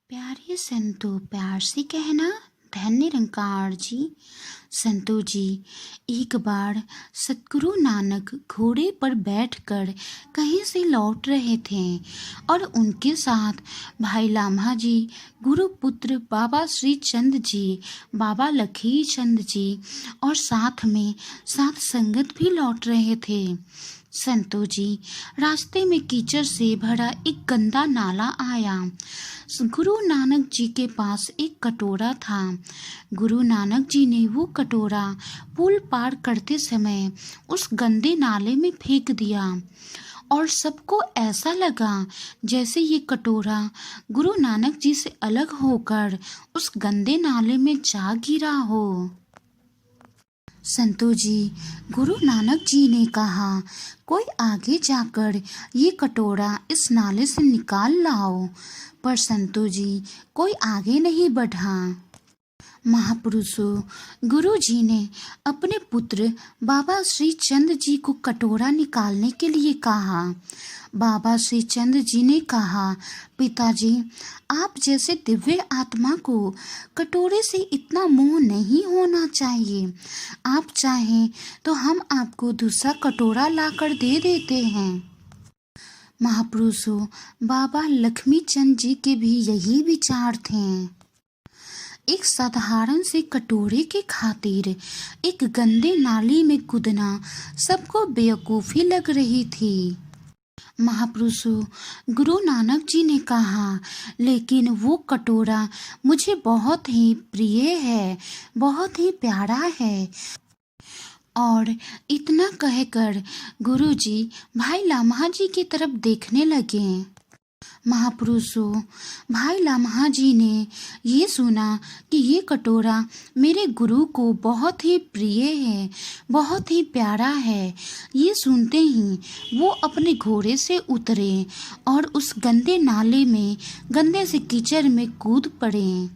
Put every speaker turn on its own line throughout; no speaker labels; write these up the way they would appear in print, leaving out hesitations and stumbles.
प्यारे संतो, प्यार से कहना। धन्य निरंकार जी। संतो जी, एक बार सतगुरु नानक घोड़े पर बैठकर कहीं से लौट रहे थे और उनके साथ भाई लाम्हा जी, गुरुपुत्र बाबा श्री चंद जी, बाबा लखी चंद जी और साथ में साथ संगत भी लौट रहे थे। संतो जी, रास्ते में कीचड़ से भरा एक गंदा नाला आया। गुरु नानक जी के पास एक कटोरा था। गुरु नानक जी ने वो कटोरा पुल पार करते समय उस गंदे नाले में फेंक दिया और सबको ऐसा लगा जैसे ये कटोरा गुरु नानक जी से अलग होकर उस गंदे नाले में जा गिरा हो। संतो जी, गुरु नानक जी ने कहा, कोई आगे जाकर ये कटोरा इस नाले से निकाल लाओ। पर संतो जी, कोई आगे नहीं बढ़ा। महापुरुषों, गुरु जी ने अपने पुत्र बाबा श्री चंद जी को कटोरा निकालने के लिए कहा। बाबा श्री चंद जी ने कहा, पिताजी, आप जैसे दिव्य आत्मा को कटोरे से इतना मोह नहीं होना चाहिए। आप चाहें तो हम आपको दूसरा कटोरा लाकर दे देते हैं। महापुरुषों, बाबा लक्ष्मी चंद जी के भी यही विचार थे। एक साधारण से कटोरे के खातिर एक गंदे नाली में कूदना सबको बेवकूफ़ी लग रही थी। महापुरुषों, गुरु नानक जी ने कहा, लेकिन वो कटोरा मुझे बहुत ही प्रिय है, बहुत ही प्यारा है। और इतना कहकर गुरु जी भाई लाम्हा जी की तरफ देखने लगे। महापुरुषों, भाई लाम्हा जी ने ये सुना कि ये कटोरा मेरे गुरु को बहुत ही प्रिय है, बहुत ही प्यारा है। ये सुनते ही वो अपने घोड़े से उतरे और उस गंदे नाले में, गंदे से कीचड़ में कूद पड़े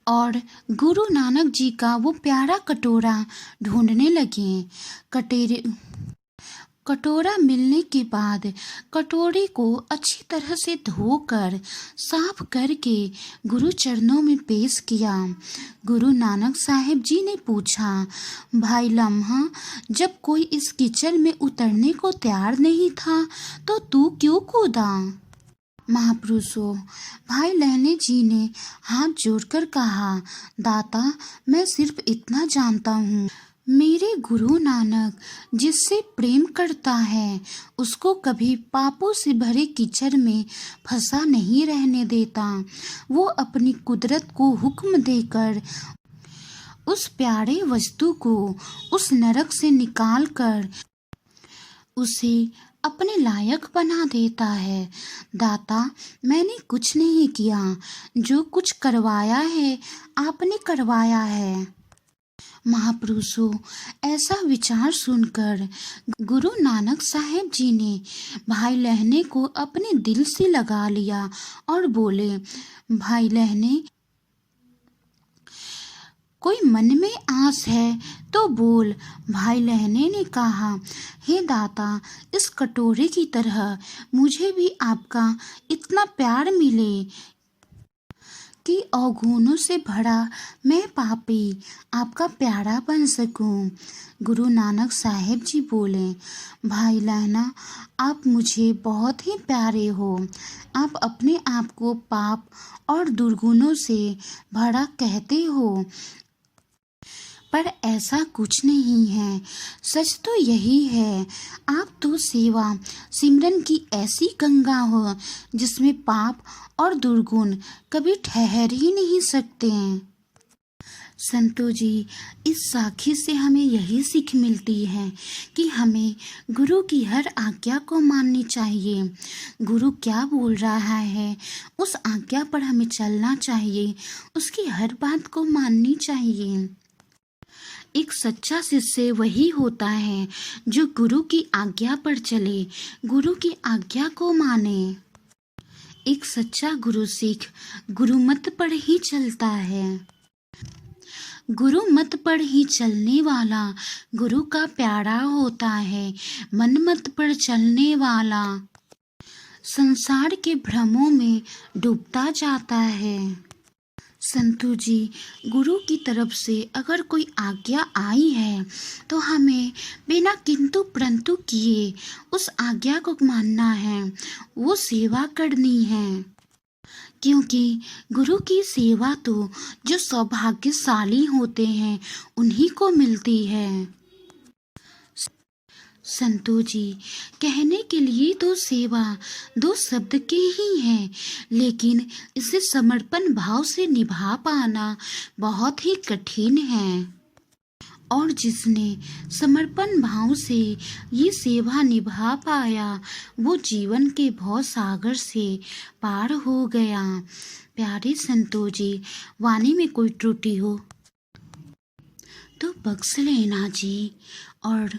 और गुरु नानक जी का वो प्यारा कटोरा ढूंढने लगे। कटोरा मिलने के बाद कटोरे को अच्छी तरह से धोकर साफ करके गुरु चरणों में पेश किया। गुरु नानक साहिब जी ने पूछा, भाई लाम्हा, जब कोई इस कीचड़ में उतरने को तैयार नहीं था तो तू क्यों कूदा? महापुरुषों, भाई लहने जी ने हाथ जोड़कर कहा, दाता, मैं सिर्फ इतना जानता हूँ, मेरे गुरु नानक जिससे प्रेम करता है उसको कभी पापों से भरे कीचड़ में फंसा नहीं रहने देता। वो अपनी कुदरत को हुक्म देकर उस प्यारे वस्तु को उस नरक से निकालकर उसे अपने लायक बना देता है। दाता, मैंने कुछ नहीं किया, जो कुछ करवाया है आपने करवाया है। महापुरुषों, ऐसा विचार सुनकर गुरु नानक साहिब जी ने भाई लहने को अपने दिल से लगा लिया और बोले, भाई लहने, कोई मन में आस है तो बोल। भाई लहने ने कहा, हे दाता, इस कटोरे की तरह मुझे भी आपका इतना प्यार मिले कि अवगुणों से भरा मैं पापी आपका प्यारा बन सकूं। गुरु नानक साहिब जी बोले, भाई लहना, आप मुझे बहुत ही प्यारे हो। आप अपने आप को पाप और दुर्गुणों से भरा कहते हो, पर ऐसा कुछ नहीं है। सच तो यही है, आप तो सेवा सिमरन की ऐसी गंगा हो जिसमें पाप और दुर्गुण कभी ठहर ही नहीं सकते हैं। संतो जी, इस साखी से हमें यही सीख मिलती है कि हमें गुरु की हर आज्ञा को माननी चाहिए। गुरु क्या बोल रहा है उस आज्ञा पर हमें चलना चाहिए, उसकी हर बात को माननी चाहिए। एक सच्चा शिष्य वही होता है जो गुरु की आज्ञा पर चले, गुरु की आज्ञा को माने। एक सच्चा गुरु सिख गुरुमत पर ही चलता है। गुरु मत पर ही चलने वाला गुरु का प्यारा होता है। मन मत पर चलने वाला संसार के भ्रमों में डूबता जाता है। संतु जी, गुरु की तरफ से अगर कोई आज्ञा आई है तो हमें बिना किंतु परंतु किए उस आज्ञा को मानना है, वो सेवा करनी है। क्योंकि गुरु की सेवा तो जो सौभाग्यशाली होते हैं उन्हीं को मिलती है। संतु जी, कहने के लिए तो सेवा दो शब्द के ही हैं, लेकिन इसे समर्पण भाव से निभा पाना बहुत ही कठिन है। और जिसने समर्पण भाव से ये सेवा निभा पाया वो जीवन के भव सागर से पार हो गया। प्यारे संतों जी, वाणी में कोई त्रुटि हो तो बख्श लेना जी। और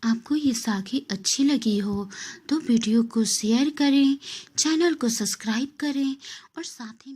आपको ये साखी अच्छी लगी हो तो वीडियो को शेयर करें, चैनल को सब्सक्राइब करें और साथ ही